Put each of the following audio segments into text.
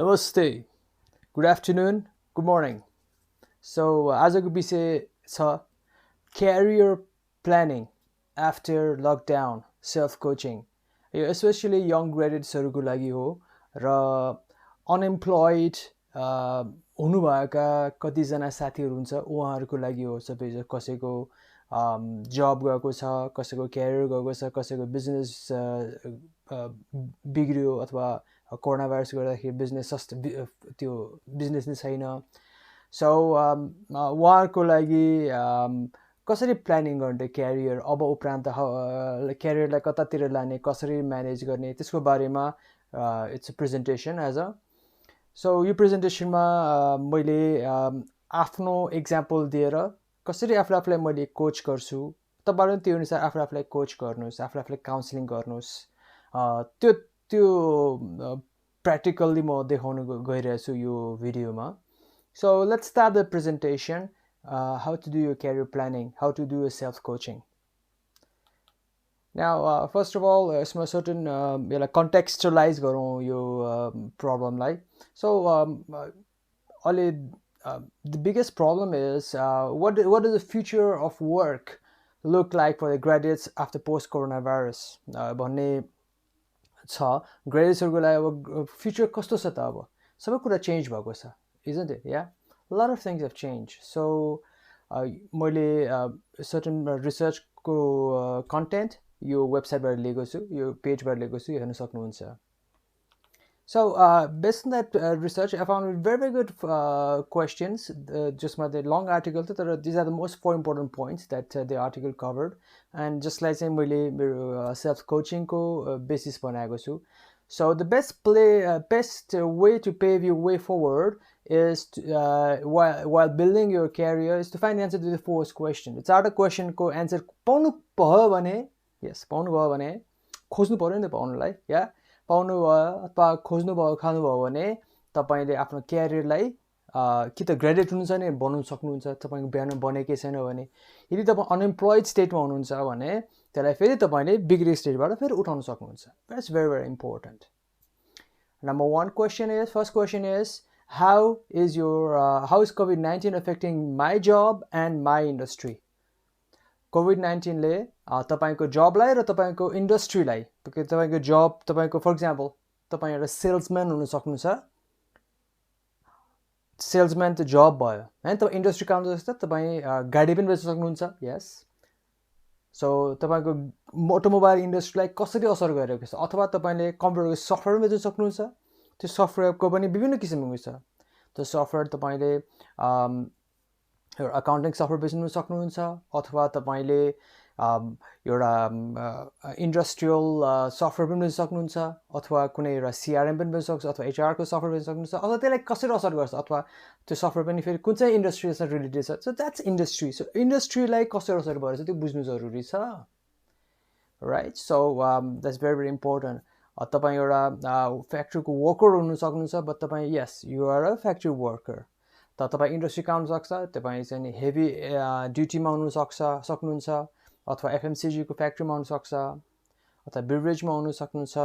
Namaste. Good afternoon. Good morning. So आजको विषय छ career planning after lockdown self coaching. यो especially young graduatesहरूको लागि हो र unemployed हुनुभएका कतिजना साथीहरू हुन्छ उहाँहरूको लागि हो सबै कसैको जब गएको छ कसैको क्यारियर गएको छ कसैको बिजनेस बिग्रियो अथवा कोरोना भाइरस गर्दाखेरि बिजनेस त्यो बिजनेस नै छैन सो उहाँहरूको लागि कसरी प्लानिङ गर्ने क्यारियर अब उपरान्त क्यारियरलाई कतातिर लाने कसरी म्यानेज गर्ने त्यसको बारेमा it's a presentation as a so यो प्रेजेन्टेसनमा मैले आफ्नो इक्जाम्पल दिएर कसरी आफूलाई मैले कोच गर्छु तपाईँहरू पनि त्यो अनुसार आफूलाई कोच गर्नुहोस् आफूलाई काउन्सिलिङ गर्नुहोस् त्यो त्यो प्र्याक्टिकल्ली म देखाउन गइरहेको छु यो भिडियोमा So let's start the presentation. How to do your career planning, how to do a self-coaching. Now, first of all, यसमा certain contextualize गरौँ यो प्रब्लमलाई. So the biggest problem is what does the future of work look like for the graduates after post-coronavirus भन्ने छ ग्रेजुएट्सहरूको लागि अब future कस्तो छ त अब सबै कुरा चेन्ज भएको छ isn't it? Yeah, a lot of things have changed. So मैले certain research को content यो वेबसाइटबाट लिएको छु यो पेजबाट लिएको छु हेर्न सक्नुहुन्छ. So based on that research, I found very, very good questions. Just my long article, these are the most 4 important points that the article covered. And just like saying, self-coaching ko basis बनाएको छु. So the best way to pave your way forward is to, while building your career is to find the answer to the first question. It's not a question को answer पाउनु भयो भने yes पाउनु भयो भने खोज्नु पर्यो नि त पाउनुलाई या पाउनु भयो अथवा खोज्नु भयो खानुभयो भने तपाईले आफ्नो क्यारियरलाई कि त ग्रेजुएट हुनुहुन्छ नि बनाउन सक्नुहुन्छ तपाईको बिहान बनेकै छैन भने यदि तपाई अनएम्प्लोयड स्टेटमा हुनुहुन्छ भने त्यसलाई फेरि तपाईले बिग्री स्टेटबाट फेरि उठाउन सक्नुहुन्छ. That's very, very important. Number one question is, first question is, how is COVID-19 affecting my job and my industry? COVID-19 ले तपाईको जबलाई र तपाईको इन्डस्ट्रीलाई तपाईको जब तपाईको फर एक्जाम्पल तपाई एउटा सेल्सम्यान हुन सक्नुहुन्छ सेल्सम्यान त जब भयो हैन तपाईँ इन्डस्ट्री काम जस्तो तपाईँ गाडी पनि बेच्न सक्नुहुन्छ यस सो तपाईको अटोमोबाइल इन्डस्ट्रीलाई कसरी असर गरिरहेको छ अथवा तपाईले कम्प्युटरको सफ्टवेयर बेच्न सक्नुहुन्छ त्यो सफ्टवेयरको पनि विभिन्न किसिमको छ त्यो सफ्टवेयर तपाईले अकाउन्टिङ सफ्टवेयर बेच्न सक्नुहुन्छ अथवा तपाईले एउटा इन्डस्ट्रियल सफ्टवेयर पनि बेच्न सक्नुहुन्छ अथवा कुनै एउटा सीआरएम पनि बेच्न सक्नुहुन्छ अथवा एचआर को सफ्टवेयर बेच्न सक्नुहुन्छ अथवा त्यसलाई कसरी असर गर्छ अथवा त्यो सफ्टवेयर पनि फेरि कुन चाहिँ इन्डस्ट्रीसँग रिलेटेड छ सो द्याट्स इन्डस्ट्री सो इन्डस्ट्रीलाई कसरी असर गर्छ त्यो बुझ्नु जरुरी छ right so that's very very important तपाईँ एउटा फ्याक्ट्रीको वर्कर हुन सक्नुहुन्छ बट तपाईँ yes you are a factory worker त तपाईँ इन्डस्ट्री काम सक्छ तपाईँ चाहिँ हेभी ड्युटीमा हुन सक्नुहुन्छ अथवा एफएमसीजी को फ्याक्ट्रीमा हुन सक्छ अथवा बिभरेजमा हुन सक्नुहुन्छ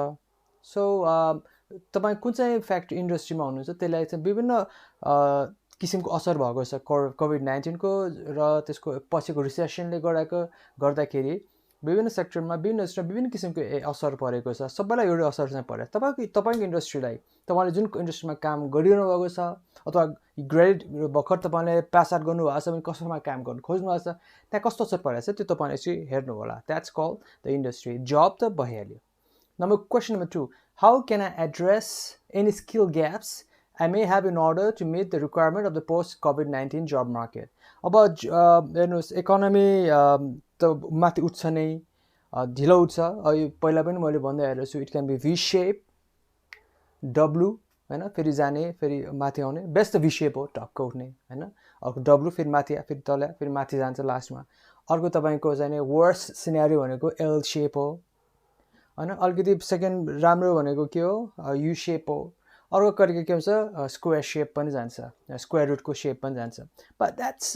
सो तपाईँ कुन चाहिँ फ्याक्ट्री इन्डस्ट्रीमा हुनुहुन्छ त्यसलाई चाहिँ विभिन्न किसिमको असर भएको छ कोभिड-19 को र त्यसको पछिको रिसेसनले गर्दाखेरि विभिन्न सेक्टरमा विभिन्न किसिमको असर परेको छ सबैलाई एउटा असर चाहिँ पर्यो तपाईको इन्डस्ट्रीलाई तपाईले जुन इन्डस्ट्रीमा काम गरिरहनु भएको छ अथवा ग्रेड भर्खर तपाईले पास आउट गर्नुभएको छ भने कसैमा काम गर्नु खोज्नु भएको छ त्यहाँ कस्तो असर परेको छ त्यो तपाईले चाहिँ हेर्नु होला द्याट्स कल्ड द इन्डस्ट्री जब त भइहाल्यो question number 2 how can I address any skill gaps I may have in order to meet the requirement of the post-COVID-19 job market. अब हेर्नुहोस् इकोनोमी त माथि उठ्छ नै ढिलो उठ्छ पहिला पनि मैले भन्दै आएको छु it can be V shape W हैन फेरि जाने फेरि माथि आउने बेस्ट भी शेप हो टक्क उठ्ने हैन अर्को डब्लु फेरि माथि फेरि तल फेरि माथि जान्छ लास्टमा अर्को तपाईको चाहिँ वर्स सिनेरियो भनेको एल शेप हो हैन अलिकति सेकेन्ड राम्रो भनेको के हो यू शेप हो अर्को करिके के हुन्छ स्क्वायर शेप पनि जान्छ स्क्वायर रुट को शेप पनि जान्छ बट द्याट्स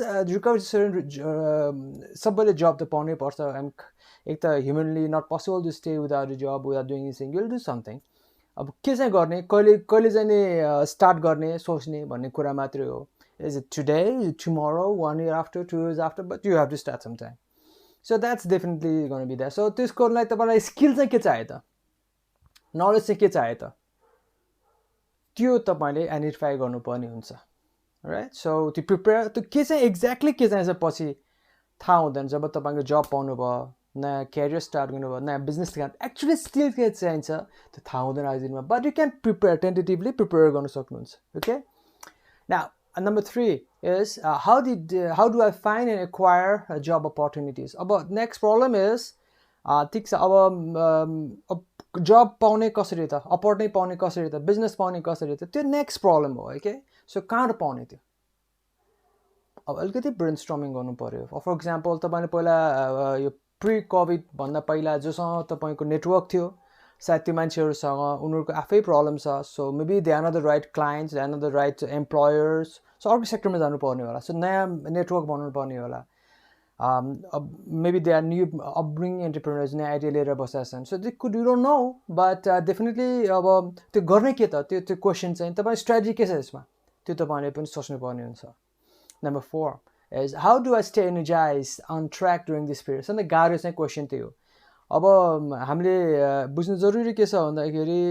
सबैले जब त पाउनै पर्छ एक त humanly not possible to stay without a job without doing anything you will do something अब के चाहिँ गर्ने, कहिले कहिले चाहिँ नि स्टार्ट गर्ने सोच्ने भन्ने कुरा मात्रै हो. Is it today, tomorrow, 1 year after, 2 years after? But you have to start sometime. So that's definitely going to be there. So त्यसको लागि तपाईँलाई स्किल चाहिँ के चाहियो त, नलेज चाहिँ के चाहियो त, त्यो तपाईँले आइडेन्टिफाई गर्नुपर्ने हुन्छ. राइट. सो त्यो प्रिपेयर, त्यो के चाहिँ एक्ज्याक्टली के चाहिन्छ पछि थाहा हुँदैन. जब तपाईँको जब पाउनुभयो, नयाँ क्यारियर स्टार्ट गर्नुभयो, नयाँ बिजनेस एक्चुअली स्किल के चाहिन्छ त्यो थाहा हुँदैन आज दिनमा. But you can prepare, tentatively prepare गर्न सक्नुहुन्छ. Okay. Now number 3 is how do I find and acquire job opportunities. अब next problem is ठिक छ, अब जब पाउने कसरी त, अपॉर्चुनिटी पाउने कसरी त, बिजनेस पाउने कसरी त, त्यो नेक्स्ट प्रब्लम हो. ओके. सो कहाँबाट पाउने त्यो, अब अलिकति ब्रेनस्टर्मिङ गर्नु पर्यो. फर इक्जाम्पल तपाईँले पहिला यो प्री कोभिड भन्दा पहिला जोसँग तपाईँको नेटवर्क थियो, सायद त्यो मान्छेहरूसँग उनीहरूको आफै प्रब्लम छ. So maybe they are not the right clients, they are not the right employers. So अर्को सेक्टरमा जानुपर्ने होला. सो नयाँ नेटवर्क बनाउनु पर्ने होला. Maybe they are new upbringing entrepreneurs, नयाँ आइडिया लिएर बसेका छन्. So they could, you don't know, but definitely अब त्यो गर्ने के त, त्यो क्वेसन चाहिँ तपाईँ स्ट्राटेजी के छ यसमा, त्यो तपाईँले पनि सोच्नुपर्ने हुन्छ. Number 4 is how do I stay energized on track during this period. सबभन्दा गाह्रो चाहिँ क्वेसन त्यही हो. अब हामीले बुझ्नु जरुरी के छ भन्दाखेरि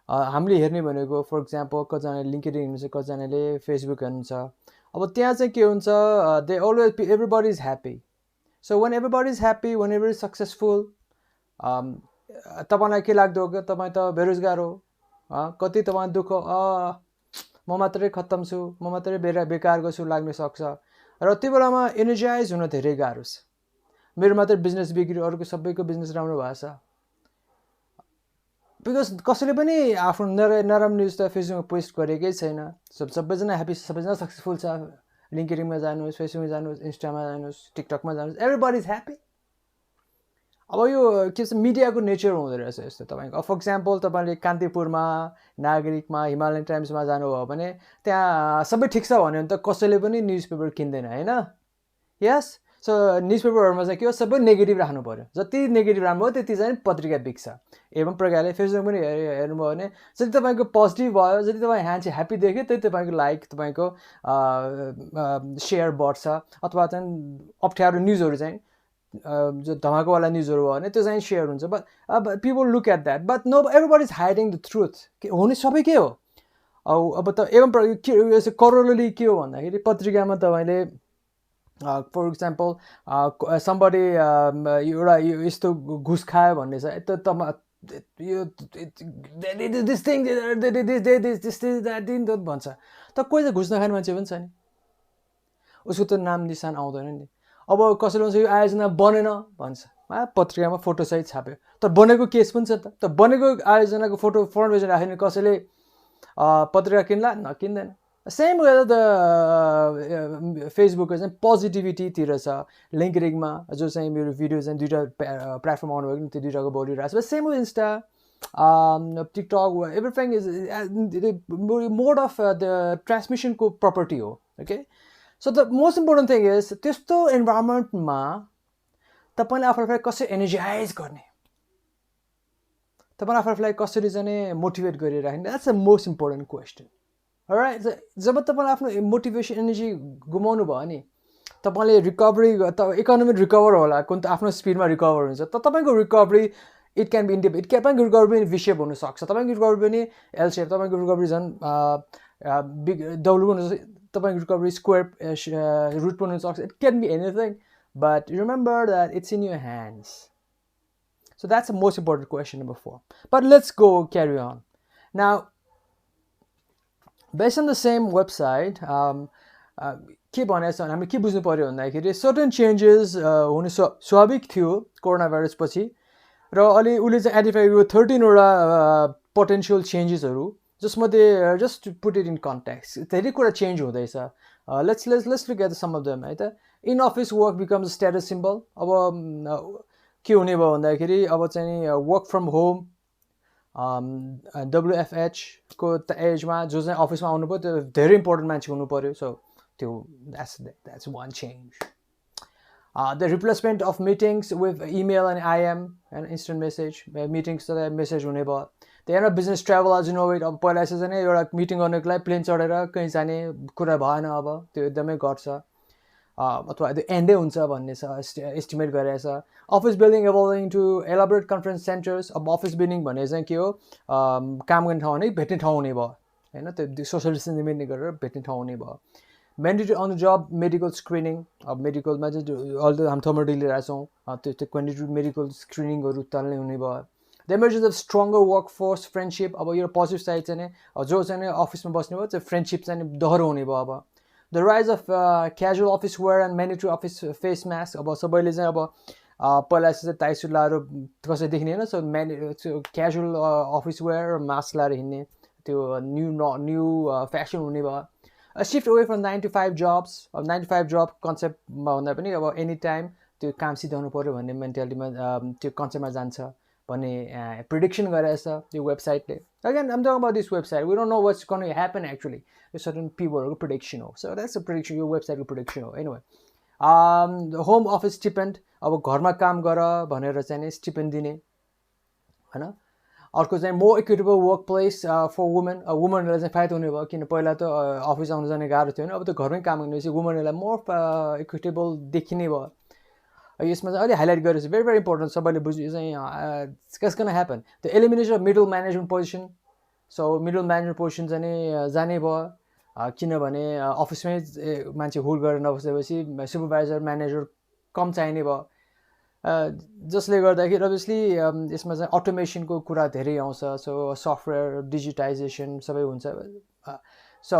हामीले हेर्ने भनेको फर इक्जाम्पल कतिजनाले लिङ्कडिन हेर्नुहुन्छ, कतिजनाले फेसबुक हेर्नुहुन्छ. अब त्यहाँ चाहिँ के हुन्छ, they always, everybody is happy. So when everybody is happy, when every is successful, तपाईँलाई के लाग्दो हो कि तपाईँ त बेरोजगार हो, कति तपाईँ दुःख, म मात्रै खत्तम छु, म मात्रै बेकारको छु लाग्न सक्छ. र त्यो बेलामा एनर्जाइज हुन धेरै गाह्रो छ. मेरो मात्रै बिजनेस बिग्रियो, अरूको सबैको बिजनेस राम्रो भएको छ. बिकज कसैले पनि आफ्नो नराम्रो न्युज त फेसबुकमा पोस्ट गरेकै छैन. सबैजना ह्याप्पी, सबैजना सक्सेसफुल छ. लिङ्कडिनमा जानुहोस्, फेसबुकमा जानुहोस्, इन्स्टामा जानुहोस्, टिकटकमा जानुहोस्, एभ्रिबडी इज ह्याप्पी. अब यो के छ, मिडियाको नेचर हुँदो रहेछ यस्तो. तपाईँको फर इक्जाम्पल तपाईँले कान्तिपुरमा, नागरिकमा, हिमालयन टाइम्समा जानुभयो भने त्यहाँ सबै ठिक छ भन्यो भने त कसैले पनि न्युज पेपर किन्दैन, होइन? यस. सो न्युज पेपरहरूमा चाहिँ के हो, सबै नेगेटिभ राख्नु पऱ्यो. जति नेगेटिभ राख्नु भयो त्यति चाहिँ पत्रिका बिक्छ. एवं प्रकारले फेसबुक पनि हेर्नुभयो भने जति तपाईँको पोजिटिभ भयो, जति तपाईँ ह्याप्पी देख्यो, त्यति तपाईँको लाइक, तपाईँको सेयर बढ्छ. अथवा चाहिँ अप्ठ्यारो न्युजहरू चाहिँ जो धमाकोवाला न्युजहरू भयो भने त्यो चाहिँ सेयर हुन्छ. बट अब people look at that, but no, everybody is hiding the truth. हुने सबै के हो, अब त एवं के करोडली के हो भन्दाखेरि पत्रिकामा तपाईँले फर इक्जाम्पल समबडी एउटा यस्तो घुस खायो भन्ने छ, दिस थिङ भन्छ. त कोही त घुस नखाने मान्छे पनि छ नि, उसको त नाम निशान आउँदैन नि. अब कसैले भन्छ यो आयोजना बनेन भन्छ, पत्रिकामा फोटोसहित छाप्यो, तर बनेको केस पनि छ त बनेको आयोजनाको फोटो फ्रन्ट पेजमा राख्यो भने कसैले पत्रिका किन्ला, नकिन्दैन. सेम वेदर द फेसबुकको चाहिँ पोजिटिभिटीतिर छ. लिङ्कडिनमा जो चाहिँ मेरो भिडियो चाहिँ दुईवटा प्लेटफर्म आउनुभयो कि त्यो दुईवटाको बोलिरहेको छ. Same Insta, TikTok, everything is mode of the ट्रान्समिसनको प्रपर्टी हो. Okay. So the most important thing is त्यस्तो इन्भाइरोमेन्टमा तपाईँले आफूलाई कसरी एनर्जाइज गर्ने, तपाईँले आफूलाई कसरी चाहिँ मोटिभेट गरिराख्ने, that's the most important question. Right. जब तपाईँले आफ्नो मोटिभेसन, एनर्जी गुमाउनु भयो नि, तपाईँले रिकभरी, इकोनोमी रिकभर होला, कुन त आफ्नो स्पिडमा रिकभर हुन्छ. त तपाईँको recovery it can be independent, तपाईँको रिकभरी पनि भिसेप हुनसक्छ, तपाईँको रिकभरी पनि एल सेप, तपाईँको रिकभरी झन् बिग डब्लु पनि हुनसक्छ, तपाईँको रिकभरी स्क्वायर रुट पनि हुनसक्छ. It can be anything, but remember that it's in your hands. So that's the most important question number 4. But let's go carry on. Now based on the same website के भनेको छ भने हामीले के बुझ्नु पऱ्यो भन्दाखेरि सर्टन चेन्जेस हुनु स्वाभाविक थियो कोरोना भाइरस पछि. र अलि उसले चाहिँ आइडेन्टिफाई गरेको 13वटा पोटेन्सियल चेन्जेसहरू, जसमध्ये just put it in contact धेरै कुरा चेन्ज हुँदैछ. Let's look at some of them, है त. In office work becomes status symbol. अब के हुने भयो भन्दाखेरि अब चाहिँ वर्क फ्रम होम, WFH को एजमा जो चाहिँ अफिसमा आउनु पऱ्यो त्यो धेरै इम्पोर्टेन्ट मान्छे हुनु पऱ्यो. सो त्यो that's want change. The replacement of meetings with email and IM and instant message. Meetings त मेसेज हुने भयो, त्यही बिजनेस ट्राभल आज नो वेट अब पहिला यसो चाहिँ एउटा मिटिङ गर्नको लागि प्लेन चढेर कहीँ जाने कुरा भएन अब त्यो एकदमै घट्छ अथवा त्यो एन्डै हुन्छ भन्ने छ एस्टिमेट गरेको छ office building evolving to elaborate conference centres अब अफिस बिल्डिङ भन्ने चाहिँ के हो काम गर्ने ठाउँ नै भेट्ने ठाउँ हुने भयो होइन त्यो सोसियल डिस्टेन्सिङ मेन्टेन गरेर भेट्ने ठाउँ हुने भयो mandatory on the job medical screening अब मेडिकलमा चाहिँ अहिले त हामी थर्मोडी लिइरहेको छौँ त्यो क्वान्टिटी मेडिकल स्क्रिनिङहरू ताल्ने हुने भयो the emergence of stronger work force friendship अब यो पोजिटिभ साइड चाहिँ जो चाहिँ अफिसमा बस्ने भयो त्यो फ्रेन्डसिप चाहिँ दोहोरो हुने भयो अब the rise of casual office wear and mandatory office face mask अब सबैले चाहिँ अब पहिला चाहिँ टाई सुट लाएर कसै देखिने होइन सो क्याजुअल अफिस वेयर र मास्क लाएर हिँड्ने त्यो न्यू फेसन हुने भयो shift away from 9 to 5 jobs अब 9 to 5 जब कन्सेप्टमा भन्दा पनि अब एनी टाइम त्यो काम सिधाउनु पऱ्यो भन्ने मेन्टालिटीमा त्यो कन्सेप्टमा जान्छ भन्ने प्रिडिक्सन गरेको छ त्यो वेबसाइटले again I'm talking about this website we don't know what's going to happen actually यो सर्टन पिपलहरूको प्रिडिक्सन हो सो द्याट्स अ प्रिडिक्सन यो वेबसाइटको प्रिडिक्सन हो एनिवे होम अफिस स्टिपेन्ड अब घरमा काम गर भनेर चाहिँ स्टिपेन्ड दिने होइन अर्को चाहिँ more equitable workplace for women वुमेनहरूलाई चाहिँ फाइदा हुने भयो किन पहिला त अफिस आउनु जाने गाह्रो थियो होइन अब त घरमै काम गर्नेपछि वुमेनहरूलाई मोर इक्विटेबल देखिने भयो यसमा चाहिँ अलिक हाइलाइट गरेपछि भेरी भेरी इम्पोर्टेन्ट सबैले बुझ्यो चाहिँ कस कन happen the elimination of middle management position so middle management position चाहिँ जाने भयो किनभने अफिसमै मान्छे होल्ड गरेर नबसेपछि सुपरभाइजर म्यानेजर कम चाहिने भयो जसले गर्दाखेरि अभियसली यसमा चाहिँ अटोमेसनको कुरा धेरै आउँछ सो सफ्टवेयर डिजिटाइजेसन सबै हुन्छ so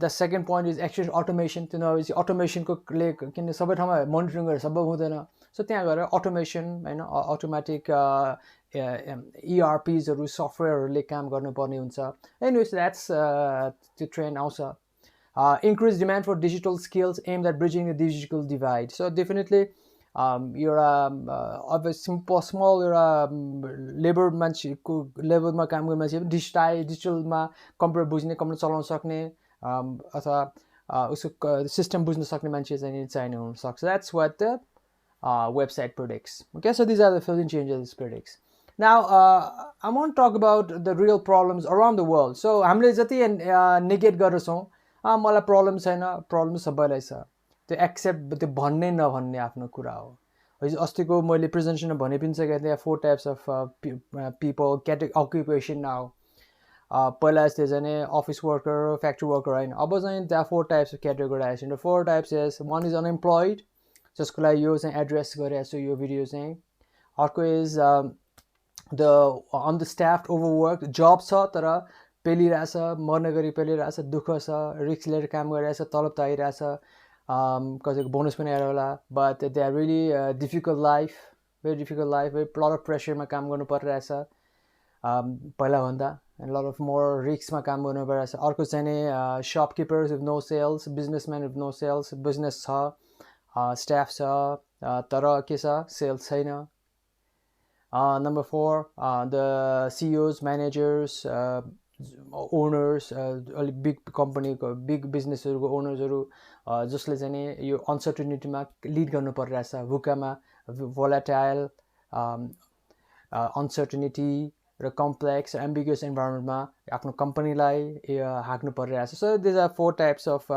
the second point is actually automation त्यो नभएपछि अटोमेसनकोले किन सबै ठाउँमा मोनिटरिङ गरेर सबै हुँदैन सो त्यहाँ गएर अटोमेसन होइन अटोमेटिक इआरपिजहरू सफ्टवेयरहरूले काम गर्नुपर्ने हुन्छ एनिवेज द्याट्स त्यो ट्रेन्ड आउँछ increase demand for digital skills um that bridging the digital divide so definitely एउटा अब स्मल एउटा लेबर मान्छेको लेभलमा काम गर्ने मान्छे डिजिटलमा कम्प्युटर बुझ्ने कम्प्युटर चलाउन सक्ने अथवा उसको सिस्टम बुझ्न सक्ने मान्छे चाहिँ चाहिने हुनसक्छ that's what the website predicts. Okay, so these are the 15 changes it predicts. Now, I want to talk about the real problems around the world. So, हामीले जति नेगेट गर्छौँ मलाई प्रब्लम छैन प्रब्लम सबैलाई छ त्यो एक्सेप्ट त्यो भन्ने नभन्ने आफ्नो कुरा हो हिजो अस्तिको मैले प्रेजेन्टेसनमा भने पनि सकेको थिएँ 4 types of people occupation now पहिला जस्तै चाहिँ अफिस वर्कर फ्याक्ट्री वर्कर होइन अब चाहिँ त्यहाँ 4 types of categorisation 4 types is one is unemployed जसको लागि यो चाहिँ एड्रेस गरेको छु यो भिडियो चाहिँ अर्को is the on the staff overwork job छ तर पेलिरहेछ मर्ने गरी पेलिरहेछ दुःख छ रिस्क लिएर काम गरिरहेछ तलब त आइरहेछ कसैको बोनस पनि आएर होला but they are really difficult life very lot of प्रेसरमा काम गर्नु परिरहेछ पहिलाभन्दा लट अफ मोर रिस्कमा काम गर्नु परिरहेछ अर्को चाहिँ नि shopkeepers with no sales businessman with no sales business छ स्टाफ छ तर के छ सेल्स छैन number 4 the CEOs managers owners अलिक बिग कम्पनीको बिग बिजनेसहरूको ओनर्सहरू जसले चाहिँ नि यो अनसर्टेनिटीमा लिड गर्नु परिरहेछ भुकामा भोलाटाइल अनसर्टेनिटी र कम्प्लेक्स एम्बिगियस इन्भाइरोमेन्टमा आफ्नो कम्पनीलाई हाँक्नु परिरहेछ so these are 4 types of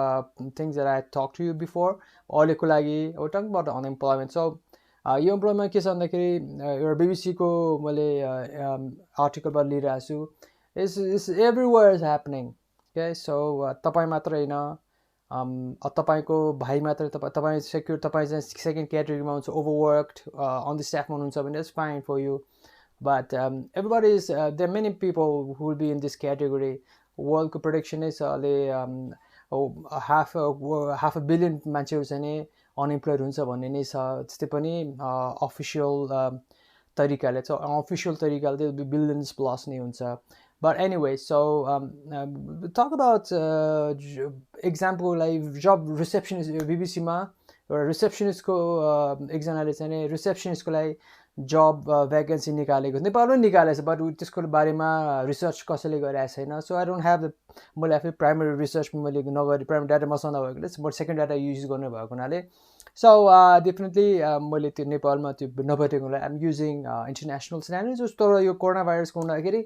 things that I talk to you before अहिलेको लागि टकबाट अनएम्प्लोइमेन्ट सो यो इम्प्लोइमेन्ट के छ भन्दाखेरि एउटा बिबिसीको मैले आर्टिकलबाट लिइरहेको छु is everywhere is happening okay so तपाईँ मात्र होइन तपाईँको भाइ मात्र तपाईँ चाहिँ सेकेन्ड क्याटेगोरीमा हुन्छ ओभरवर्कड अन द स्टाफमा हुनुहुन्छ भने it's fine for you but everybody is there are many people who will be in this category world ko prediction is half a billion मान्छेहरु चाहिँ नि अनएम्प्लोइड हुन्छ भन्ने नै छ त्यस्तै पनि अफिसियल तरिकाले छ अफिसियल तरिकाले बिलियन्स प्लस नै हुन्छ but anyway so talk about example like job receptionist BBC मा receptionist को एकजनाले चाहिँ नि receptionist को लागि जब भ्याकेन्सी निकालेको नेपालमै निकालेको छ बट त्यसको बारेमा रिसर्च कसैले गरिरहेको छैन so I don't have the मैले आफै प्राइमेरी रिसर्च मैले नगरी प्राइमेरी डाटा मसँग नभएकोले बट सेकेन्ड डाटा युज गर्नु भएको हुनाले सो डेफिनेटली मैले त्यो नेपालमा त्यो नभेटेकोलाई आइएम युजिङ इन्टरनेसनल स्ट्यान्डर्ड जस्तो यो कोरोना भाइरसको हुँदाखेरि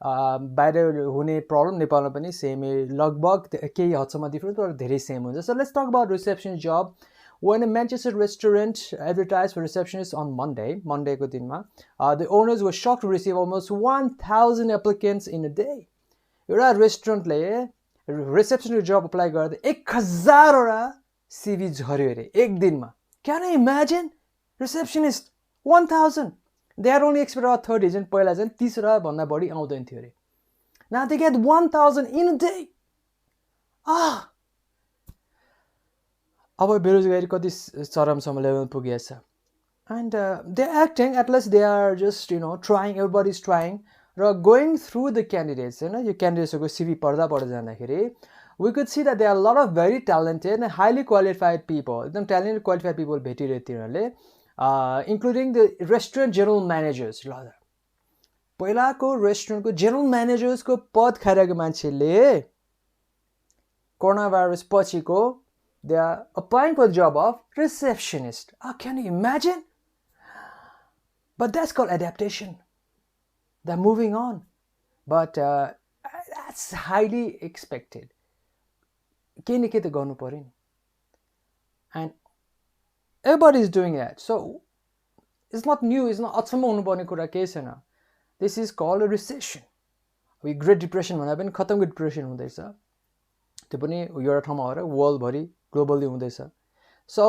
बाहिर हुने प्रब्लम नेपालमा पनि सेमै लगभग केही हदसम्म डिफ्रेन्ट तर धेरै सेम हुन्छ. So let's talk about receptionist job. When a Manchester restaurant advertised for receptionists on Monday को दिनमा, the owners were shocked to receive almost 1,000 applicants in a day. एउटा रेस्टुरेन्टले रिसेप्सनिस्ट जब अप्लाई गर्दा 1,000वटा सिभी झऱ्यो अरे एक दिनमा. Can you imagine? Receptionist 1,000. They had only expected about 30 and पहिला चाहिँ 30 भन्दा बढी आउँदैन थियो अरे. Now they get 1,000 in a day. अब बेरोजगारी कति चरमसम्म लेभलमा पुगेको छ. And they're acting, at least they are just, trying, everybody's trying. र going through the candidates, यो क्यान्डिडेट्सहरूको सिभी पढ्दा जाँदाखेरि we could see that there are a lot of very talented and highly qualified people. एकदम talented, qualified people भेटिरहे तिनीहरूले, including the restaurant general managers. पहिलाको रेस्टुरेन्टको general म्यानेजर्सको पद खाइरहेको मान्छेले कोरोना भाइरस पछिको they are applying for the job of receptionist. Can you imagine? But that's called adaptation. They're moving on. But that's highly expected. केही न केही त गर्नु पर्यो नि. And everybody is doing that. So it's not new. It's not अचम्म हुनुपर्ने कुरा केही छैन. This is called a recession. Great Depression भन्दा पनि खतमको डिप्रेसन हुँदैछ. त्यो पनि एउटा ठाउँमा हो र वर्ल्डभरि ग्लोबली हुँदैछ. So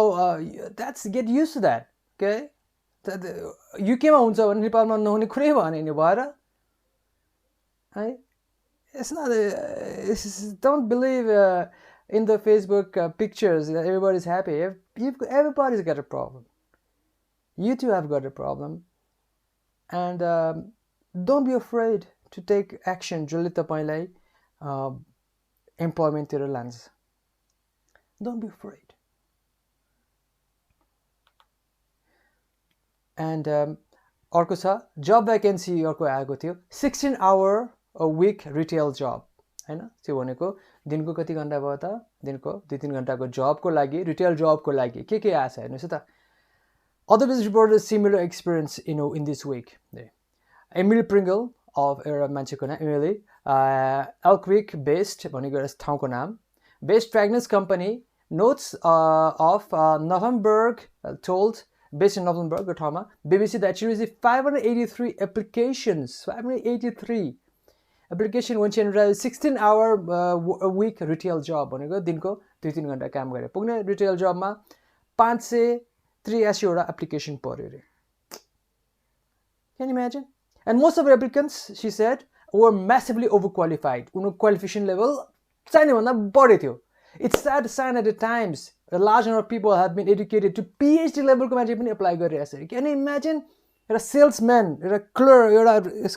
that's get used to that. Okay? युकेमा हुन्छ भने नेपालमा नहुने कुरै भएन नि भएर है. It's not don't believe in the Facebook pictures that everybody's happy. Everybody's got a problem. You too have got a problem. And don't be afraid to take action जसले तपाईलाई employment तिर लान्छ. Don't be afraid. And अर्को छ job vacancy अर्को आएको थियो 16-hour a week retail job हैन. त्यो भनेको दिनको कति घण्टा भयो त? दिनको 2-3 घण्टाको जबको लागि रिटेल जबको लागि के आछ हेर्नुस् त. Other business reported a similar experience in this week. Emily Pringle of एउटा मान्छेको नाम Emily Elkwick based भनेको एउटा ठाउँको नाम based fragrance company notes of Nothenburg told based in Nothenburg ठाउँमा BBC that she received 583 applications. 583 application when she enrolled 16-hour a week retail job भनेको दिनको 2-3 घण्टा काम गरे पुग्ने रिटेल जबमा 583 वटा एप्लिकेसन पर्यो अरे. Can you imagine? And most of the applicants, she said, were massively overqualified. उनको qualification level चाहिने भन्दा बढी थियो. It's sad to sign at the times a large number of people have been educated to PhD level को मान्छे पनि apply गरिरहेछ. Can you imagine? एउटा सेल्सम्यान, एउटा क्लर्क, एउटा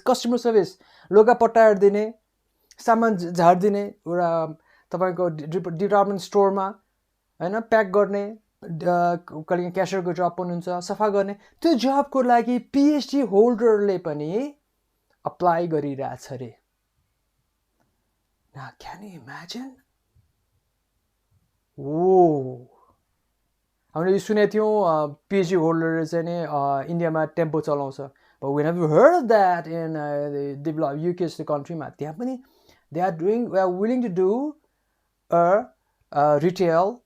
कस्टमर सर्भिस, लोगा पट्टाएर दिने, सामान झार्दिने, एउटा तपाईको डिपार्टमेन्ट स्टोरमा हैन प्याक गर्ने, कहिले क्याशियरको जब पनि हुन्छ, सफा गर्ने, त्यो जबको लागि PhD होल्डरले पनि अप्लाई गरिरहेछ रे. Now can you imagine? Whoa. हामीले सुनेको थियौँ PhD होल्डरले चाहिँ नि इन्डियामा टेम्पो चलाउँछ. But we never heard of that in the developed UK जस्तो कन्ट्रीमा. त्यहाँ पनि they are willing to do a retail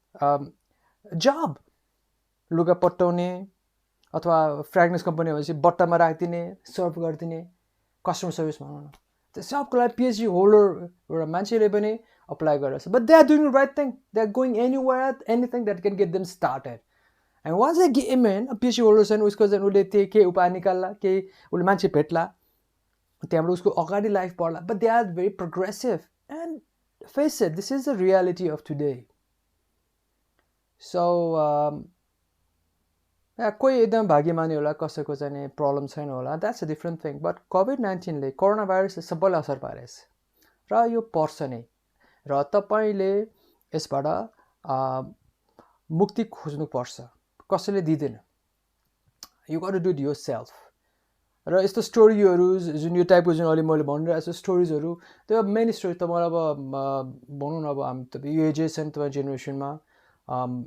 job. लुगा पट्टाउने अथवा फ्रेग्रेन्स कम्पनी भनेपछि बट्टामा राखिदिने, सर्भ गरिदिने, कस्टमर सर्भिस भनौँ न. त्यो सबको लागि PhD होल्डर एउटा मान्छेले पनि apply गरेछ. But they are doing the right thing. They are going anywhere, anything that can get them started. And once they get in, a PhD holder चाहिँ उसको चाहिँ उसले त्यही केही उपाय निकाल्ला, केही उसले मान्छे भेट्ला, त्यहाँबाट उसको अगाडि life बढ्ला. But they are very progressive. And face it, this is the reality of today. So कोही एकदम भाग्यमानी होला, कसैको चाहिँ नि प्रब्लम छैन होला. That's a different thing. But COVID-19 ले कोरोना भाइरसले सबैलाई असर पारेछ र यो पर्छ नै. र तपाईले यसबाट मुक्ति खोज्नु पर्छ. कसैले दिदैन. You got to do it yourself. र यस्तो स्टोरीहरु जुन यो टाइपको जुन अहिले मैले भनिरहेको छु स्टोरीजहरु त्यो मेन स्टोरी त मलाई अब भनौँ न अब हामी त यो एजेसन त जेनेरेसनमा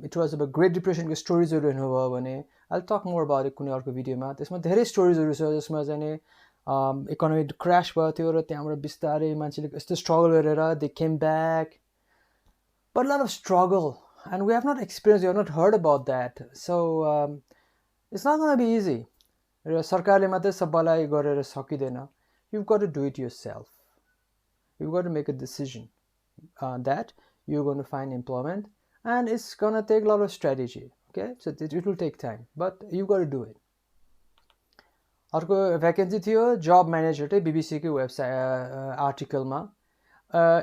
it was about great depression को स्टोरीजहरु हेर्नुभयो भने I'll talk more about it कुनै अर्को भिडियोमा. त्यसमा धेरै स्टोरीजहरु छ जसमा चाहिँ इकोनोमी क्रास भयो थियो र त्यहाँबाट बिस्तारै मान्छेले यस्तो स्ट्रगल गरेर they came back but lot of struggle and we have not experience you have not heard about that so it's not gonna be easy र सरकारले मात्रै सबैलाई गरेर सकिँदैन you got to do it yourself you got to make a decision that you're going to find employment and it's going to take a lot of strategy, okay? So it will take time, but you got to do it. अर्को vacancy थियो जब manager चाहिँ बीबीसीको website आर्टिकलमा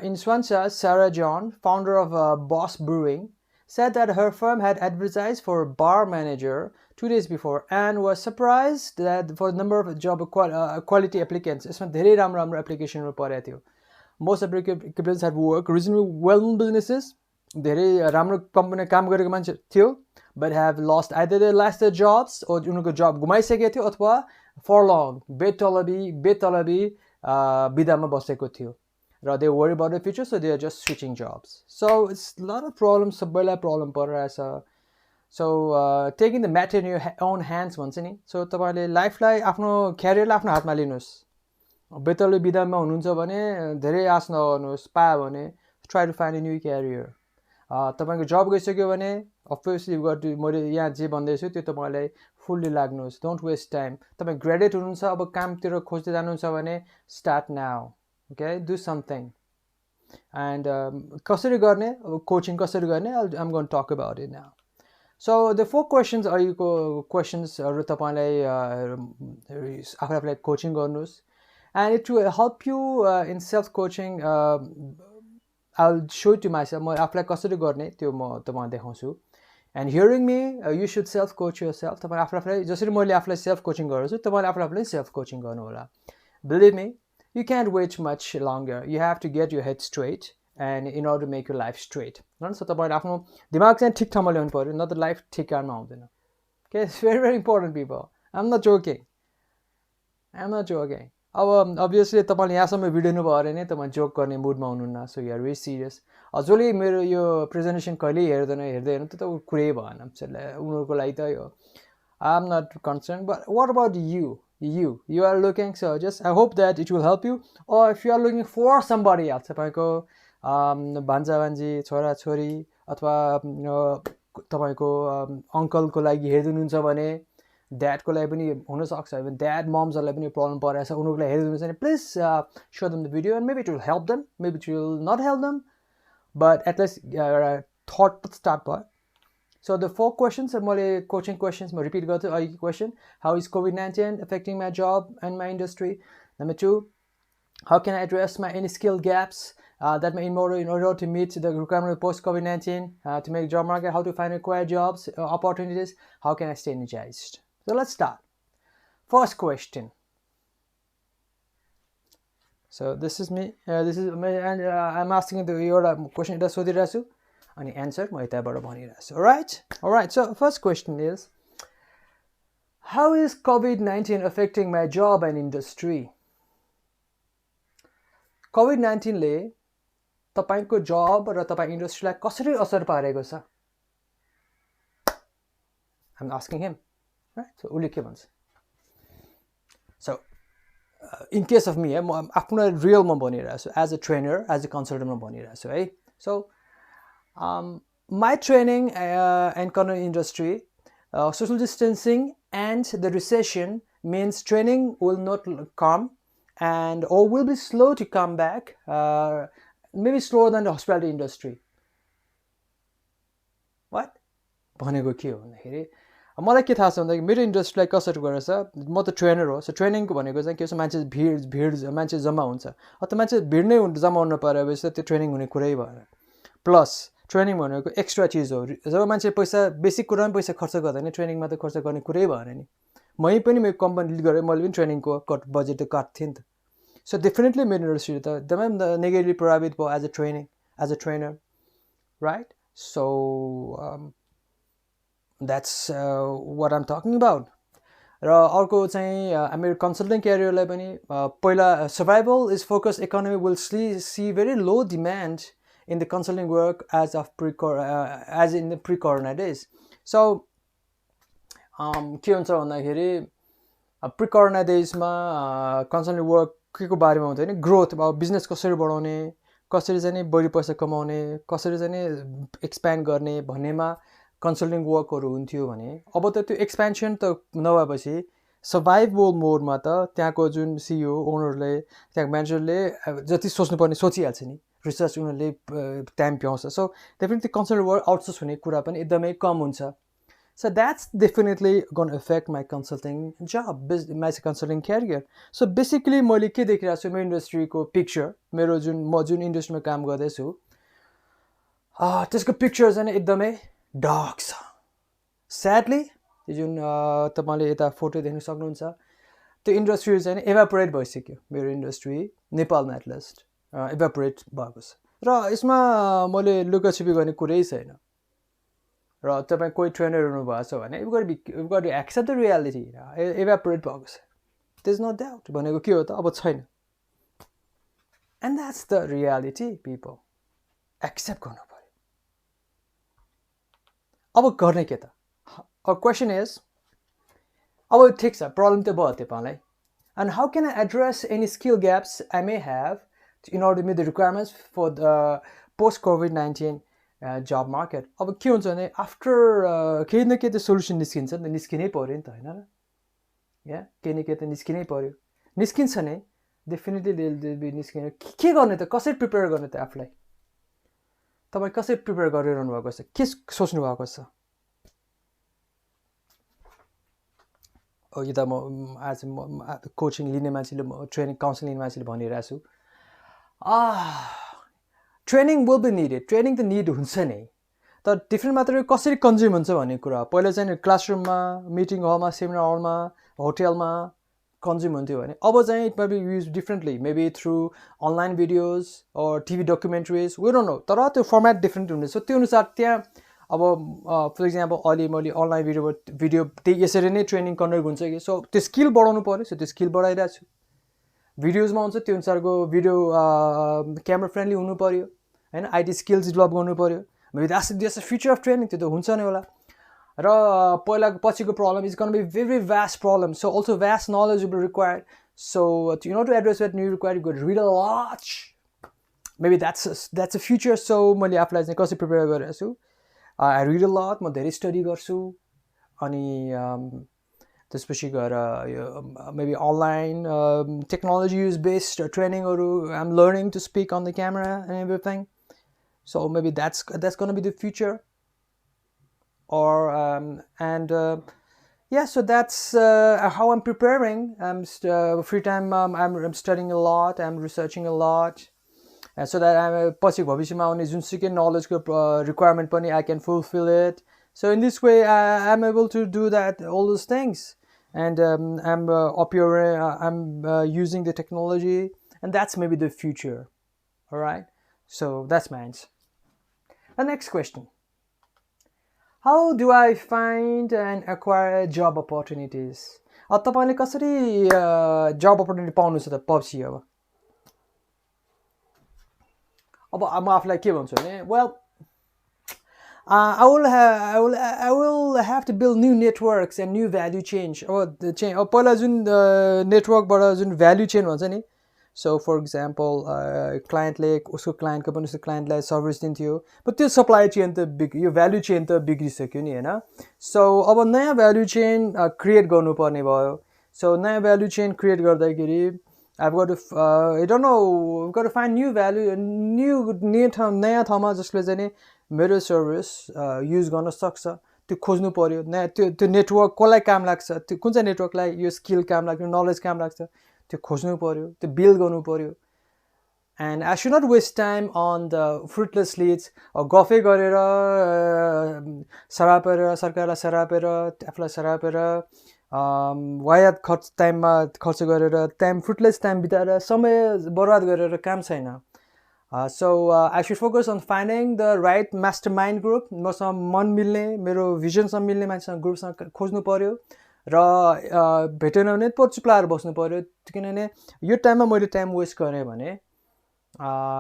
in Swansea, Sarah John, founder of Boss Brewing, said that her firm had advertised for a bar manager 2 days before and was surprised that for the number of job quality applicants, यसमा धेरै राम्रो राम्रो एप्लिकेसनहरू परेको थियो. Most applicants had worked reasonably well-known businesses. धेरै राम्रो company काम गरेको मान्छे थियो, but have lost either they lost their jobs or उनीहरूको जब गुमाइसकेको थियो अथवा furlong बेतलबी बिदामा बसेको थियो र they worry about the future, so they are just switching jobs. So it's a lot of problems. सबैलाई problem परिरहेछ. So taking the matter in your own hands भन्छ नि. So तपाईले लाइफलाई आफ्नो क्यारियरलाई आफ्नो हातमा लिनुहोस्. बेतलबी बिदामा हुनुहुन्छ भने धेरै आश नगर्नुहोस्. पायो भने try to find a new career. तपाईको जब गइसक्यो भने अब्भियसली मैले यहाँ जे भन्दैछु त्यो तपाईलाई फुल्ली लाग्नुहोस्. Don't waste time. तपाईँ ग्रेजुएट हुनुहुन्छ अब कामतिर खोज्दै जानुहुन्छ भने start now. Okay, do something. And कसरी गर्ने कोचिङ कसरी गर्ने I'm going to talk about it now. So the 4 questions are you questions तपाईलाई आफूलाई कोचिङ गर्नुहोस् and it will help you in self coaching. I'll show it to myself. म आफूलाई कसरी गर्ने त्यो म तपाईलाई देखाउँछु. And hearing me, you should self coach yourself. तपाईले आफूलाई जसरी मैले आफूलाई सेल्फ कोचिङ गर्छु तपाईले आफूलाई सेल्फ कोचिङ गर्नु होला. Believe me, you can't wait much longer. You have to get your head straight and in order to make your life straight. So तपाईले आफ्नो दिमाग चाहिँ ठीक ठाउँमा ल्याउनु पर्यो, not the life ठिकानमा आउँदैन. Okay, it's very very important people. I'm not joking. अब obviously तपाईले यहाँसम्म भिडियो हेर्नु भयो भने तपाई जोक गर्ने मुडमा हुनुहुन्न. So you are very serious. जसले मेरो यो प्रेजेन्टेसन कहिले हेर्दैन त्यो त कुरै भएन. उनीहरुको लागि त यो I'm not concerned, but what about you? You are looking, so just I hope that it will help you. Or if you are looking for somebody else, तपाईको भान्जा भान्जी छोरा छोरी अथवा तपाईको अंकलको लागि हेर्नुहुन्छ भने ड्याडको लागि पनि हुन सक्छ. ड्याड मम्सहरुलाई पनि प्रब्लम परेछ उनीहरुको लागि हेर्नुहुन्छ भने please show them the video and maybe it will help them, maybe it will not help them, but at least thought start भयो. So the 4 questions, coaching questions, I repeat question. How is COVID-19 affecting my job and my industry? Number 2, how can I address my any skill gaps that may in order to meet the requirement post COVID-19 to make job market, how to find required jobs, opportunities, how can I stay energized? So let's start. First question. So this is me, and I'm asking your question that sodirasu. Any answer alright. So first question is, how is COVID-19 affecting my job and industry? COVID-19 ले तपाईको job र तपाई industry लाई कसरी असर पारेको छ? I'm asking him, right? So उले के भन्छ? So in case of me, म आफ्नो real म भनिरहेको छु, as a trainer, as a consultant म भनिरहेको छु है. So my training and content industry, social distancing and the recession means training will not come and or will be slow to come back, maybe slower than the hospitality industry. What? भनेको के हो भन्दाखेरि मलाई के थाहा छ भन्दाखेरि मेरो इन्डस्ट्रीलाई कसरी गरेछ, म त ट्रेनर हो. सो ट्रेनिङको भनेको चाहिँ के छ, मान्छे भिड मान्छे जम्मा हुन्छ अथवा मान्छे भिड नै जम्मा हुनु पर्यो त्यो ट्रेनिङ हुने कुरै भएन. प्लस ट्रेनिङ भनेको एक्स्ट्रा चिज हो. जब मान्छे पैसा बेसिक कुरामा पैसा खर्च गर्दैन ट्रेनिङमा त खर्च गर्ने कुरै भएन नि. मै पनि मेरो कम्पनी लिड गरेँ, मैले पनि ट्रेनिङको बजेट त काट्थेँ नि त. सो डेफिनेटली मेरो इन्डस्ट्री त एकदमै नेगेटिभली प्रभावित भयो as a trainer, right? So that's what I'm talking about. र अर्को चाहिँ मेरो कन्सल्टिङ क्यारियरलाई पनि पहिला survival is focus economy will see very low demand in the consulting work as in the pre-corona days. So के हुन्छ भन्दाखेरि प्री कोरोना डेजमा कन्सल्टिङ वर्क के को बारेमा हुन्थ्यो भने ग्रोथ, अब बिजनेस कसरी बढाउने, कसरी चाहिँ बढी पैसा कमाउने, कसरी चाहिँ एक्सप्यान्ड गर्ने भन्नेमा कन्सल्टिङ वर्कहरू हुन्थ्यो भने अब त त्यो एक्सपेन्सन त नभएपछि सर्भाइभल मोडमा त त्यहाँको जुन सिइओ ओनरले त्यहाँको म्यानेजरले जति सोच्नुपर्ने सोचिहाल्छ नि, रिसर्च उनीहरूले टाइम पाउँछ. So definitely consulting work outsource हुने कुरा पनि एकदमै कम हुन्छ. So that's definitely going to affect my consulting job, my consulting career. So basically मैले के देखिरहेको छु मेरो इन्डस्ट्रीको पिक्चर, मेरो म जुन इन्डस्ट्रीमा काम गर्दैछु त्यसको पिक्चर चाहिँ एकदमै डार्क छ. स्याडली जुन तपाईँले यता फोटो देख्न सक्नुहुन्छ त्यो इन्डस्ट्री चाहिँ एभापोरेट भइसक्यो. मेरो इन्डस्ट्री नेपालमा एटलिस्ट एभापोरेट भएको छ र यसमा मैले लुकाछुपी गर्ने कुरै छैन. र तपाईँ कोही ट्रेनर हुनुभएको छ भने you've got to accept the reality. एभापोरेट भएको छ, there's no doubt भनेको के हो त, अब छैन. And that's the reality, people. Accept गर्नु पर्यो. अब गर्ने के त? Question is, अब ठिक छ, प्रब्लम त भयो तपाईँलाई. And how can I address any skill gaps I may have in order to meet the requirements for the post-COVID-19 job market? अब के हुन्छ भने आफ्टर केही न केही त सोल्युसन निस्किन्छ नि त, निस्किनै पर्यो नि त, होइन र? केही न केही त निस्किनै पर्यो. निस्किन्छ नै डेफिनेटली निस्किने. के गर्ने त, कसरी प्रिपेयर गर्ने त आफूलाई? तपाईँ कसरी प्रिपेयर गरिरहनु भएको छ, के सोच्नु भएको छ? यता म आज कोचिङ लिने मान्छेले, ट्रेनिङ काउन्सिलिङ लिने मान्छेले भनिरहेको छु, training will be needed. Training त निड हुन्छ नै, तर डिफ्रेन्ट मात्रै कसरी कन्ज्युम हुन्छ भन्ने कुरा. पहिला चाहिँ क्लासरुममा, मिटिङ हलमा, सेमिनार हलमा, होटेलमा कन्ज्युम हुन्थ्यो भने अब चाहिँ it may be use differently, maybe through online videos or TV documentaries, we don't know. तर त्यो फर्मेट डिफ्रेन्ट हुनेछ. त्यो अनुसार त्यहाँ अब फर इक्जाम्पल अहिले मैले अनलाइन भिडियो त्यही यसरी नै ट्रेनिङ कन्डक्ट हुन्छ कि, सो त्यो स्किल बढाउनु पऱ्यो. सो त्यो स्किल बढाइरहेको छु. भिडियोजमा हुन्छ त्यो अनुसारको भिडियो क्यामेरा फ्रेन्डली हुनु पऱ्यो, होइन? आइटी स्किल्स डेभलप गर्नु पऱ्यो. Maybe that's future of training. त्यो त हुन्छ नै होला. र पहिलाको पछिको problem is gonna be very vast problem. So also vast knowledge will be required. So in order to address that new required, go read a lot. Maybe that's a future. So मैले आफूलाई चाहिँ कसरी prepare गरिरहेको छु? I read a lot, म धेरै study गर्छु. अनि त्यसपछि गएर maybe online technology use based ट्रेनिङहरू I am learning to speak on the camera and everything. So maybe that's going to be the future. Or yeah, so that's how I'm preparing. I'm free time. I'm studying a lot. I'm researching a lot, and so that I'm पछि भविष्यमा आउने जुनसुकै knowledge requirement पनि I can fulfill it. So in this way, I'm able to do that, all those things, and I'm I'm using the technology, and that's maybe the future. All right. So that's my answer. The next question. How do I find and acquire job opportunities? तपाईले कसरी job opportunity पाउनु छ त पछि? अब म आफूलाई के भन्छु भने, well, I will have to build new networks and new value change. अब पहिला जुन नेटवर्कबाट जुन value chain भन्छ नि. So for example, क्लाइन्टले उसको क्लाइन्टको पनि उसको क्लाइन्टलाई सर्भिस दिन्थ्यो, बट त्यो सप्लाई चेन त यो भ्याल्यु चेन त बिग्रिसक्यो नि, होइन? सो अब नयाँ भ्याल्यु चेन क्रिएट गर्नुपर्ने भयो. सो नयाँ भ्याल्यु चेन क्रिएट गर्दाखेरि I've got to I don't know, I've got to find new value, नयाँ ठाउँमा जसले चाहिँ नि मेरो सर्भिस युज गर्न सक्छ त्यो खोज्नु पर्यो. नयाँ त्यो नेटवर्क कसलाई काम लाग्छ, त्यो कुन चाहिँ नेटवर्कलाई यो स्किल काम लाग्छ, नलेज काम लाग्छ, त्यो खोज्नु पर्यो, त्यो बिल्ड गर्नु पर्यो. And I should not waste time on the fruitless leads. गफै गरेर सरापेर, सरकारलाई सरापेर, आफूलाई सरापेर, वायात टाइममा खर्च गरेर, फ्रुटलेस टाइम बिताएर, समय बर्बाद गरेर काम छैन. So I should focus on finding the right mastermind group. मसँग मन मिल्ने, मेरो भिजनसँग मिल्ने मान्छेसँग ग्रुपसँग खोज्नु पर्यो. र भेटेन भने पछि चुप लाएर बस्नु पर्यो. किनभने यो टाइममा मैले टाइम वेस्ट गरेँ भने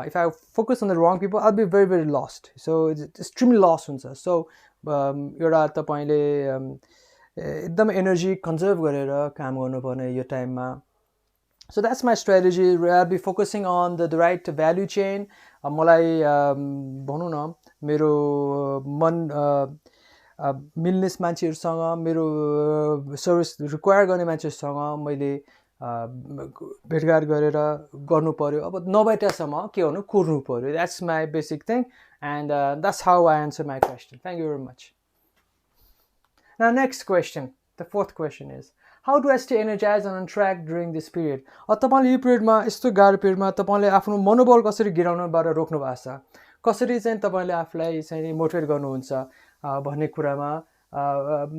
if I focus on the wrong people, I'll be very, very lost. So it's extremely lost हुन्छ. So एउटा तपाईले एकदम एनर्जी कन्जर्भ गरेर काम गर्नुपर्ने यो टाइममा. So that's my strategy. I'll be focusing on the right value chain. मलाई भनौँ न मेरो मन मिल्ने मान्छेहरूसँग मेरो सर्भिस रिक्वायर गर्ने मान्छेहरूसँग मैले भेटघाट गरेर गर्नु पर्यो. अब नभएटासम्म के गर्नु कुर्नु पर्यो. That's my basic thing, and that's how I answer my question. Thank you very much. Now next question, the fourth question is, how do I stay energized and on track during this period? तपाईँले यो पिरियडमा यस्तो गाह्रो पिरियडमा तपाईँले आफ्नो मनोबल कसरी गिराउनबाट रोक्नु भएको छ, कसरी चाहिँ तपाईँले आफूलाई चाहिँ मोटिभेट गर्नुहुन्छ भन्ने कुरामा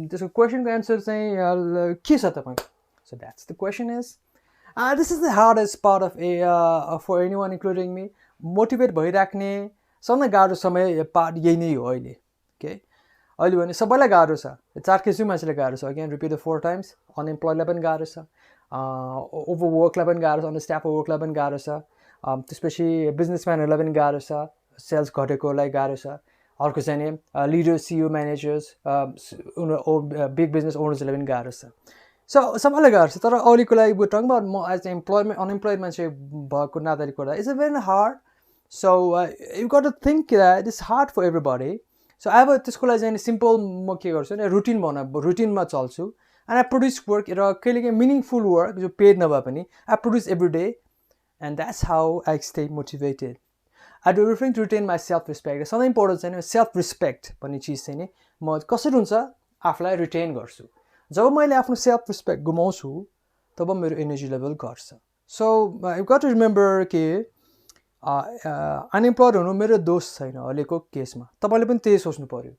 त्यसको क्वेसनको एन्सर चाहिँ के छ तपाईँको. So that's the question is. This is the hardest part of for anyone including me. Motivate भइराख्ने सबभन्दा गाह्रो समय पार्ट यही नै हो अहिले. ओके, अहिले भने सबैलाई गाह्रो छ. 4 किसिम मान्छेलाई गाह्रो छ. Again repeat the 4 times. अनइम्प्लोइडलाई पनि गाह्रो छ, ओभरवर्कलाई पनि गाह्रो छ, अन्डरस्टाफ वर्कलाई पनि गाह्रो छ, त्यसपछि बिजनेसम्यानहरूलाई पनि गाह्रो छ, सेल्स घटेकोलाई गाह्रो छ, अर्को चाहिँ नि leader CEO managers big business ओनर्सहरूलाई पनि गाह्रो छ. सो सबैलाई गाह्रो छ. तर अहिलेको लागि टङ अबाउट म एज अनइम्प्लोइड मान्छे भएको नाताले कुरा it's a very hard. So you got to think that it's hard for everybody. So अब त्यसको लागि चाहिँ सिम्पल म के गर्छु भने रुटिनमा चल्छु. एन्ड आई प्रोड्युस वर्क र कहिलेकाहीँ मिनिङफुल वर्क जो पेड नभए पनि I produce every day, and that's how I stay motivated. I do everything to retain my self respect. सधैँ इम्पोर्टेन्ट चाहिँ सेल्फ रेस्पेक्ट भन्ने चिज चाहिँ नि म कसरी हुन्छ आफूलाई रिटेन गर्छु. जब मैले आफ्नो सेल्फ रेस्पेक्ट गुमाउँछु तब मेरो एनर्जी लेभल घट्छ. So you got to remember कि अनइम्प्लोइड हुनु मेरो दोष छैन अहिलेको केसमा. तपाईँले पनि त्यही सोच्नु पऱ्यो.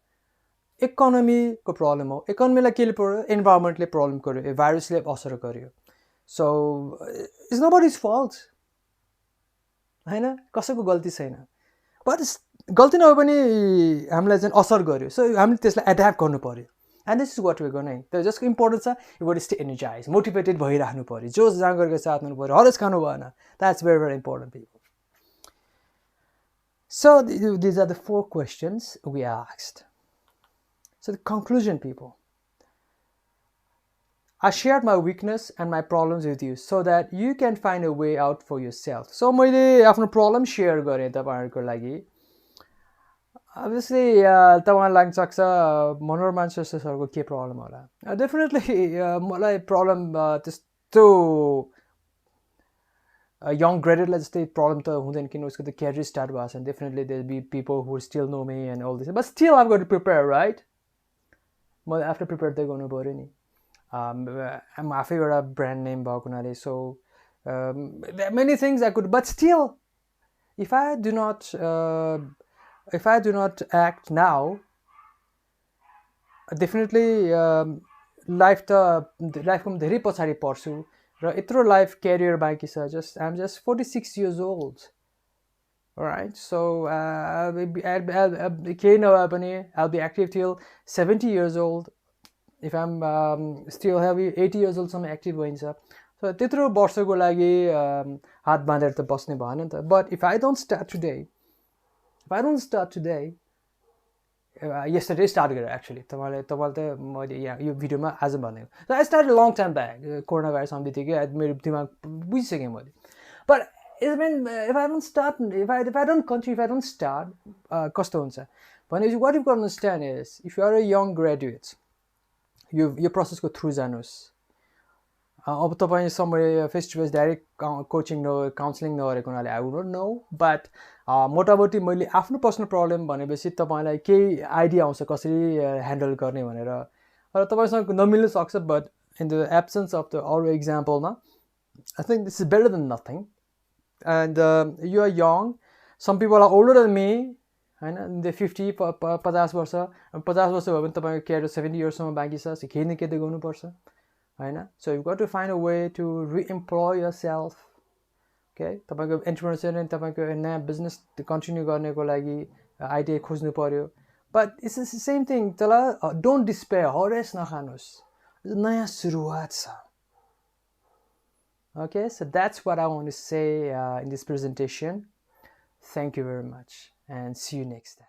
इकोनोमीको प्रब्लम हो. इकोनोमीलाई केले पर्यो? इन्भाइरोमेन्टले प्रब्लम गर्यो, भाइरसले असर गर्यो. सो इट्स नोबडीज फल्ट होइन, कसैको गल्ती छैन. बट गल्ती नभए पनि हामीलाई चाहिँ असर गर्यो. सो हामीले त्यसलाई एड्याप्ट गर्नु पऱ्यो. And this is what way गर्ने. तर जसको इम्पोर्टेन्ट छ you got stay energize, motivated भइराख्नु पऱ्यो, जोस जाँगरको साथ हुनु पऱ्यो, हरेस खानु भएन. That's very very important people. So these are the 4 questions we asked. So the conclusion, people. I shared my weakness and my problems with you so that you can find a way out for yourself. So मैले आफ्नो problem share गरेँ तपाईँहरूको लागि. Obviously तपाईँलाई लाग्न सक्छ मनोरमा सरको के प्रब्लम होला. डेफिनेटली मलाई प्रब्लम त्यस्तो यङ ग्रेडेडलाई जस्तै प्रब्लम त हुँदैन, किन उसको त क्यारियर स्टार्ट भएको छ. Definitely there be people who still know me and all this, but still I got to prepare, right. मैले आफ्टर प्रिपेयर त गर्नु पऱ्यो नि. म आफै एउटा ब्रान्ड नेम भएको हुनाले. So many things I could, but still if I do not act now, definitely लाइफको धेरै पछाडि पर्छु र यत्रो लाइफ क्यारियर बाँकी छ. I'm just 46 years old. Alright, so केही नभए पनि I'll be active till 70 years old. If I'm still healthy, 80 years old सम्म एक्टिभ भइन्छ. So त्यत्रो वर्षको लागि हात बाँधेर त बस्ने भएन नि त. But if I don't start today, yesterday start गरेर एक्चुअली तपाईँले त मैले यहाँ यो भिडियोमा आज भनेको. So I started a long time back. Corona virus आउने बित्तिकै मेरो दिमाग बुझिसकेँ मैले. But if I don't start, if I don't continue, if I don't start, कस्तो हुन्छ भने what you've got to understand is, if you are a young graduate, यो प्रोसेसको through जानुहोस्. अब तपाईँ समय face to face direct coaching counselling नगरेको हुनाले I would not know. But मोटामोटी मैले आफ्नो पर्सनल प्रब्लम भनेपछि तपाईँलाई केही आइडिया आउँछ कसरी ह्यान्डल गर्ने भनेर. र तपाईँसँग नमिल्नु सक्छ, but in the absence of the अरू इक्जाम्पलमा I think this is better than nothing. And you are young, some people are older than me होइन, 50 50 वर्ष 50 वर्ष भयो भने तपाईँको क्यारियर 70 इयर्ससम्म बाँकी छ. केही न केही त गर्नुपर्छ होइन. So you got to find a way to reemploy yourself. Okay, तपाईँको एन्टरप्रेन्योर तपाईँको नयाँ बिजनेस कन्टिन्यू गर्नेको लागि आइडिया खोज्नु पऱ्यो. But it's the same thing. त्यसलाई डोन्ट डिस्पेयर, हरेस नखानुहोस्, नयाँ सुरुवात छ. Okay, so that's what I want to say in this presentation. Thank you very much and see you next time.